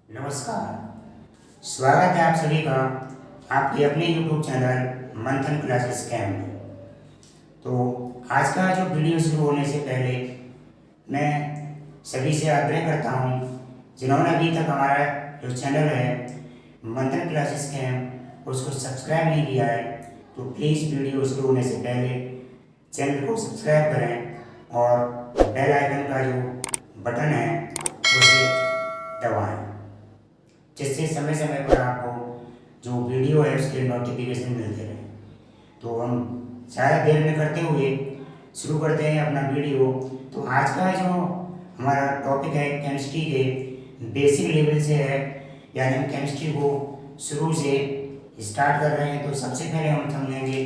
नमस्कार। स्वागत है आप सभी का आपके अपने YouTube चैनल मंथन क्लासेस कैम्प में। तो आज का जो वीडियो शुरू होने से पहले मैं सभी से आग्रह करता हूँ, जिन्होंने अभी तक हमारा जो चैनल है मंथन क्लासेस कैम्प उसको सब्सक्राइब नहीं किया है, तो प्लीज़ वीडियो शुरू होने से पहले चैनल को सब्सक्राइब करें और बेल आइकन का जो बटन है उसे दबाएं, जिससे समय समय पर आपको जो वीडियो है उसके नोटिफिकेशन मिलते रहे। तो हम ज़्यादा देर न करते हुए शुरू करते हैं अपना वीडियो। तो आज का जो हमारा टॉपिक है केमिस्ट्री के बेसिक लेवल से है, यानी हम केमिस्ट्री को शुरू से स्टार्ट कर रहे हैं। तो सबसे पहले हम समझेंगे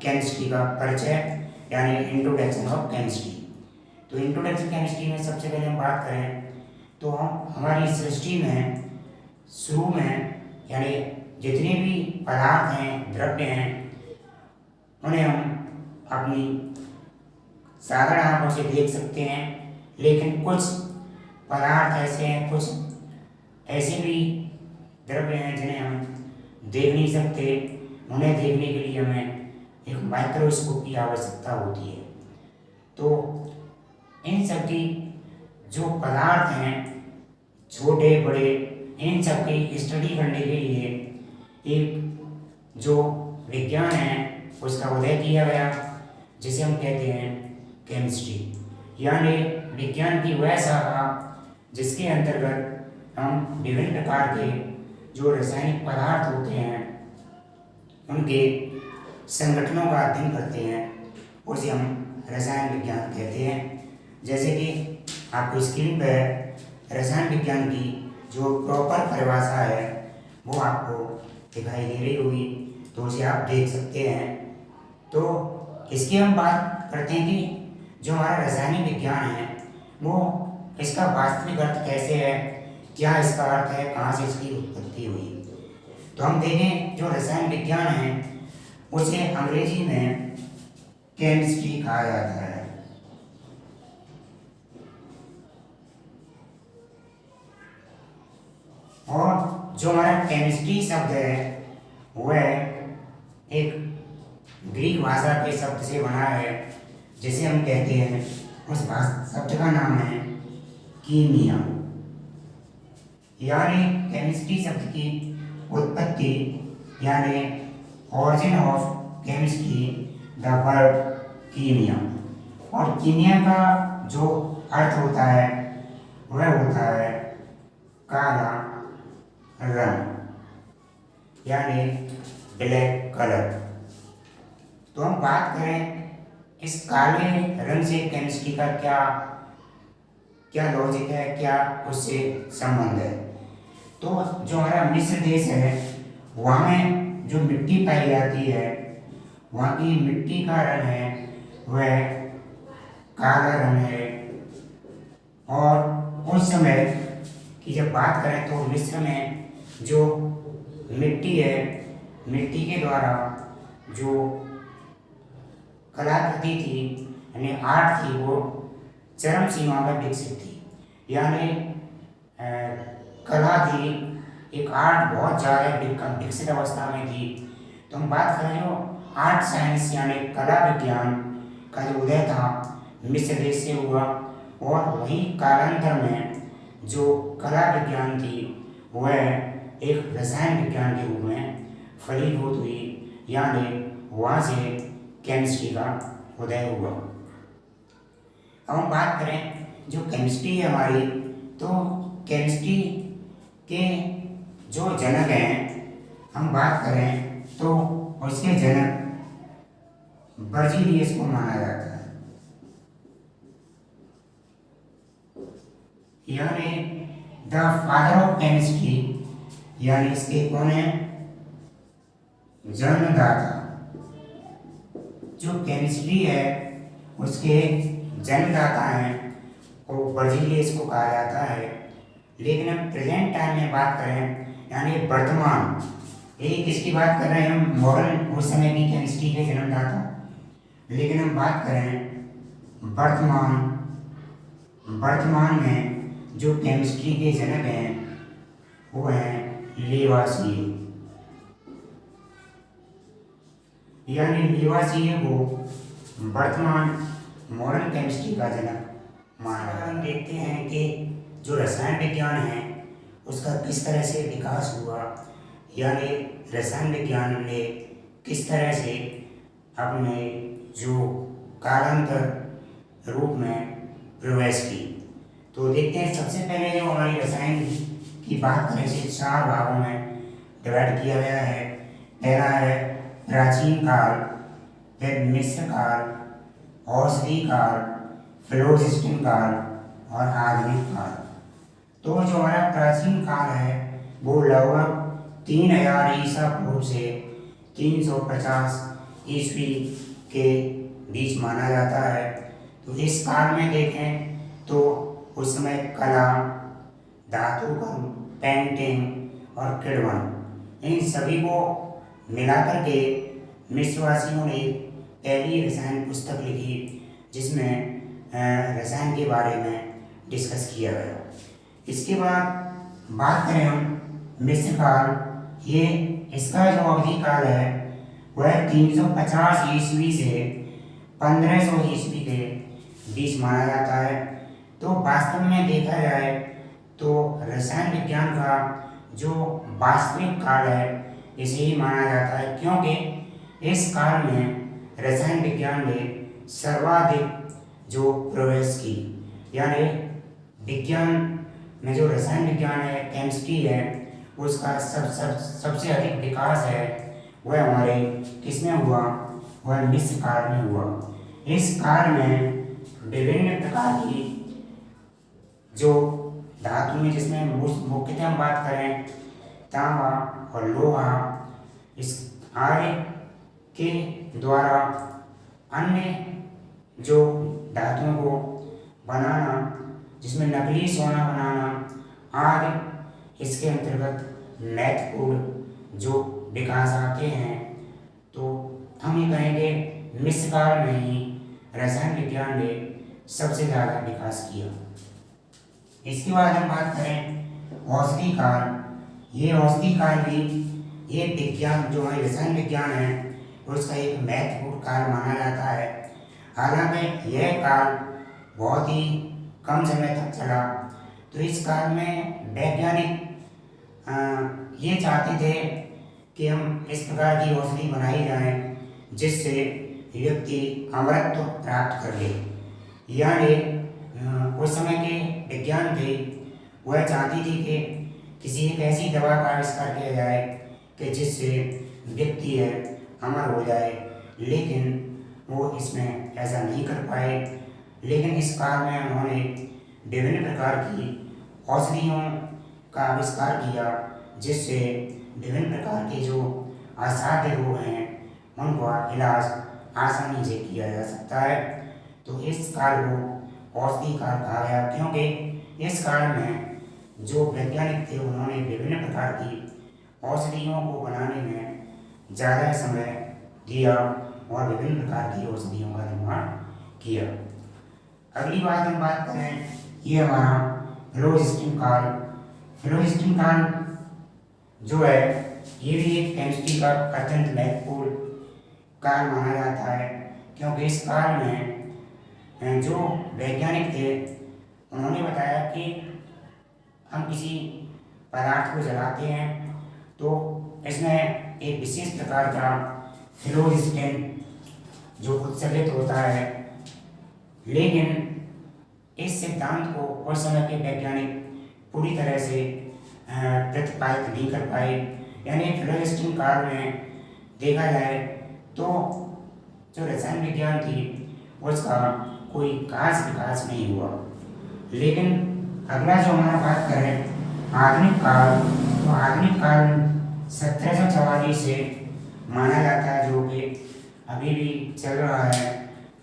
केमिस्ट्री का परिचय, यानी इंट्रोडक्शन ऑफ केमिस्ट्री। तो इंट्रोडक्शन केमिस्ट्री में सबसे पहले हम बात करें तो हम हमारी सृष्टि में शुरू में यानी जितने भी पदार्थ हैं, द्रव्य हैं, उन्हें हम अपनी साधारण आंखों से देख सकते हैं, लेकिन कुछ पदार्थ ऐसे हैं, कुछ ऐसे भी द्रव्य हैं जिन्हें हम देख नहीं सकते। उन्हें देखने के लिए हमें एक माइक्रोस्कोप की आवश्यकता होती है। तो इन सब की जो पदार्थ हैं, छोटे बड़े, इन सब की स्टडी करने के लिए एक जो विज्ञान है उसका उदय किया गया, जिसे हम कहते हैं केमिस्ट्री, यानी विज्ञान की वह शाखा जिसके अंतर्गत हम विभिन्न प्रकार के जो रासायनिक पदार्थ होते हैं उनके संगठनों का अध्ययन करते हैं, उसे हम रसायन विज्ञान कहते हैं। जैसे कि आपको स्क्रीन पर रसायन विज्ञान की जो प्रॉपर परिभाषा है वो आपको दिखाई दे रही होगी, तो उसे आप देख सकते हैं। तो इसकी हम बात करते हैं कि जो हमारा रासायनिक विज्ञान है वो इसका वास्तविक अर्थ कैसे है, क्या इसका अर्थ है, कहाँ से इसकी उत्पत्ति हुई। तो हम देखें जो रसायन विज्ञान है उसे अंग्रेजी में केमिस्ट्री कहा जाता है। और जो हमारा केमिस्ट्री शब्द है वह एक ग्रीक भाषा के शब्द से बना है, जिसे हम कहते हैं, उस शब्द का नाम है कीमिया। यानी केमिस्ट्री शब्द की उत्पत्ति यानी origin of chemistry the word कीमिया। और कीमिया का जो अर्थ होता है वह होता है काला रंग, यानी ब्लैक कलर। तो हम बात करें इस काले रंग से केमिस्ट्री का क्या क्या लॉजिक है, क्या उससे संबंध है। तो जो हमारा मिस्र देश है वहाँ में जो मिट्टी पाई जाती है, वहाँ की मिट्टी का रंग है वह काला रंग है। और उस समय की जब बात करें तो मिस्र में जो मिट्टी है, मिट्टी के द्वारा जो कलाकृति थी यानी आर्ट थी वो चरम सीमा में विकसित थी। यानी कला थी, एक आर्ट बहुत ज़्यादा विकसित अवस्था में थी। तो हम बात करें जो आर्ट साइंस यानी कला विज्ञान का जो उदय था मिस्र देश से हुआ, और वही कालांतर में जो कला विज्ञान थी वह एक रसायन विज्ञान के रूप में फलीभूत हुई, यानी वहाँ से केमिस्ट्री का उदय हुआ। अब हम बात करें जो केमिस्ट्री है हमारी, तो केमिस्ट्री के जो जनक हैं हम बात करें तो उसके जनक बर्जीलियस को माना जाता है। यानी द फादर ऑफ केमिस्ट्री, यानी इसके कौन है, जन्मदाता। जो केमिस्ट्री है उसके जन्मदाता हैं वो बर्जीलियस को कहा जाता है। लेकिन हम प्रेजेंट टाइम में बात करें यानी वर्तमान, यही किसकी बात कर रहे हैं हम, मॉडर्न उस समय की केमिस्ट्री के जन्मदाता। लेकिन हम बात करें वर्तमान में जो केमिस्ट्री के जनक हैं वो हैं लेवासिए। यानी लेवासिए को वर्तमान मॉडर्न केमिस्ट्री का जनक माना। हम देखते हैं कि जो रसायन विज्ञान है उसका किस तरह से विकास हुआ, यानी रसायन विज्ञान ने किस तरह से अपने जो कालांतर रूप में प्रवेश की। तो देखते हैं, सबसे पहले जो हमारी रसायन की बात करें इसे 4 भागों में डिवाइड किया गया है। पहला है प्राचीन काल, फिर मिस्र काल, औषधि काल, फिलोजिस्टिन काल और आधुनिक काल। तो जो हमारा प्राचीन काल है वो लगभग 3000 ईसा पूर्व से 350 ईस्वी के बीच माना जाता है। तो इस काल में देखें तो उस समय कला, धातुकर्म, पेंटिंग और किण्वन इन सभी को मिलाकर के मिस्रवासियों ने पहली रसायन पुस्तक लिखी जिसमें रसायन के बारे में डिस्कस किया गया। इसके बाद बात करें हम मिस्र काल, ये इसका जो अवधि काल है वह 350 ईस्वी से 1500 ईस्वी के बीच माना जाता है। तो वास्तव में देखा जाए तो रसायन विज्ञान का जो वास्तविक काल है इसे ही माना जाता है, क्योंकि इस काल में रसायन विज्ञान ने सर्वाधिक जो प्रवेश की, यानी विज्ञान में जो रसायन विज्ञान है, केमिस्ट्री है, उसका सबसे अधिक विकास है वह हमारे किसमें हुआ, वह मिस्र काल में हुआ। इस काल में विभिन्न प्रकार की जो धातु में, जिसमें मुख्यतः हम बात करें तांबा और लोहा, इस आर्य के द्वारा अन्य जो धातुओं को बनाना, जिसमें नकली सोना बनाना आदि इसके अंतर्गत महत्वपूर्ण जो विकास आते हैं। तो हम ये कहेंगे मिस्र काल में ही रसायन विज्ञान ने सबसे ज़्यादा विकास किया। इसके बाद हम बात करें औषधि काल, ये औषधि काल भी ये विज्ञान जो हमारी रसायन विज्ञान है उसका एक महत्वपूर्ण काल माना जाता है। हालांकि यह काल बहुत ही कम समय तक चला। तो इस काल में वैज्ञानिक ये चाहते थे कि हम इस प्रकार की औषधि बनाई जाए जिससे व्यक्ति अमरत्व प्राप्त कर ले। यानी उस समय के विज्ञान थे वह चाहती थी कि किसी एक ऐसी दवा का आविष्कार किया जाए कि जिससे व्यक्ति है अमर हो जाए, लेकिन वो इसमें ऐसा नहीं कर पाए। लेकिन इस काल में उन्होंने विभिन्न प्रकार की औषधियों का आविष्कार किया जिससे विभिन्न प्रकार के जो असाध्य रोग हैं उनका इलाज आसानी से किया जा सकता है। तो इस काल को औषधि काल कहा गया, क्योंकि इस काल में जो वैज्ञानिक थे उन्होंने विभिन्न प्रकार की औषधियों को बनाने में ज़्यादा समय दिया और विभिन्न प्रकार की औषधियों का निर्माण किया। अगली बात हम बात करें, ये हमारा फिलोजिस्टिन काल। फिलोजिस्टिन काल जो है ये भी एक केमिस्ट्री का अत्यंत महत्वपूर्ण काल माना जाता है, क्योंकि इस काल में जो वैज्ञानिक थे उन्होंने बताया कि हम किसी पदार्थ को जलाते हैं तो इसमें एक विशेष प्रकार का फिलोजिस्टिन जो उत्सर्जित होता है। लेकिन इस सिद्धांत को उस समय के वैज्ञानिक पूरी तरह से प्रतिपादित नहीं कर पाए। यानी फिलोजिस्टिन काल में देखा जाए तो जो रसायन विज्ञान थी उसका कोई खास विकास नहीं हुआ। लेकिन अगला जो हमारा बात करें आधुनिक काल, तो आधुनिक काल 1744 से माना जाता है, जो कि अभी भी चल रहा है।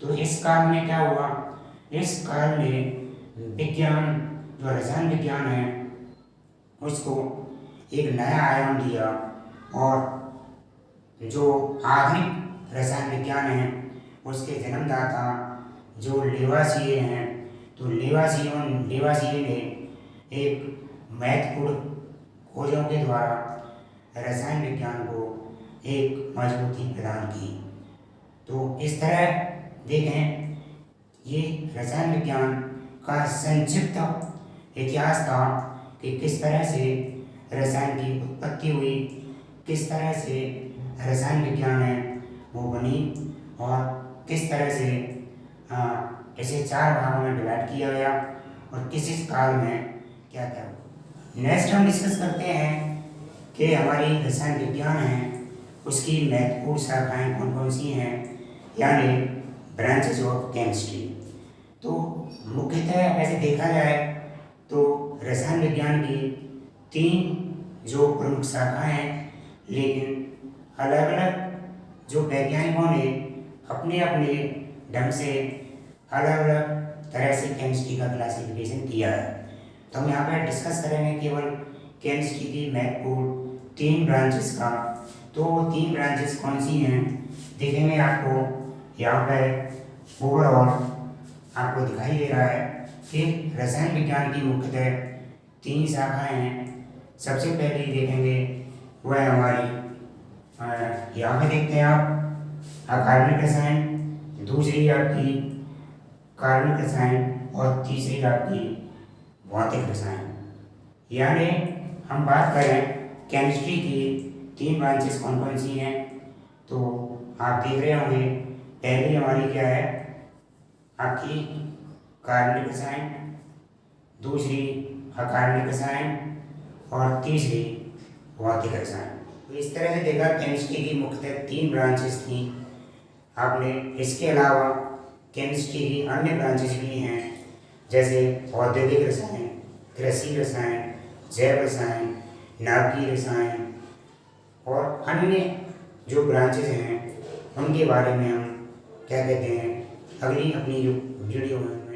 तो इस काल में क्या हुआ, इस काल में विज्ञान जो रसायन विज्ञान है उसको एक नया आयाम दिया और जो आधुनिक रसायन विज्ञान है उसके जन्मदाता जो लेवासिए हैं, तो लेवासिए ने एक महत्वपूर्ण खोजों के द्वारा रसायन विज्ञान को एक मजबूती प्रदान की। तो इस तरह देखें, ये रसायन विज्ञान का संक्षिप्त इतिहास था कि किस तरह से रसायन की उत्पत्ति हुई, किस तरह से रसायन विज्ञान है वो बनी और किस तरह से इसे 4 भागों में डिवाइड किया गया और किस काल में क्या क्या हुआ। नेक्स्ट हम डिस्कस करते हैं कि हमारी रसायन विज्ञान है उसकी महत्वपूर्ण शाखाएं कौन कौन सी हैं, यानी ब्रांचेज ऑफ केमिस्ट्री। तो मुख्यतः वैसे देखा जाए तो रसायन विज्ञान की 3 जो प्रमुख शाखाएं हैं, लेकिन अलग अलग जो वैज्ञानिकों ने अपने अपने ढंग से अलग अलग तरह से केमिस्ट्री का क्लासिफिकेशन किया है। तो हम यहाँ पर डिस्कस करेंगे केवल केमिस्ट्री की महत्वपूर्ण 3 ब्रांचेस का। तो 3 ब्रांचेस कौन सी हैं देखेंगे, आपको यहाँ पर ओवरऑल आपको दिखाई दे रहा है कि रसायन विज्ञान की मुख्यतः 3 शाखाएं हैं। सबसे पहले देखेंगे वह हमारी यहाँ पे देखते हैं आप अकार्बनिक रसायन, दूसरी आपकी कार्बनिक रसायन और तीसरी आपकी भौतिक रसायन। यानी हम बात करें केमिस्ट्री की 3 ब्रांचेस कौन कौन सी हैं, तो आप देख रहे होंगे पहली हमारी क्या है आपकी कार्बनिक रसायन, दूसरी अकार्बनिक रसायन और तीसरी भौतिक रसायन। तो इस तरह से देखा केमिस्ट्री की मुख्यतः 3 ब्रांचेस थी। आपने इसके अलावा केमिस्ट्री की अन्य ब्रांचेस भी हैं, जैसे औद्योगिक रसायन, कृषि रसायन, जैव रसायन, नाभिकीय रसायन और अन्य जो ब्रांचेस हैं उनके बारे में हम क्या कहते हैं अगली अपनी वीडियो में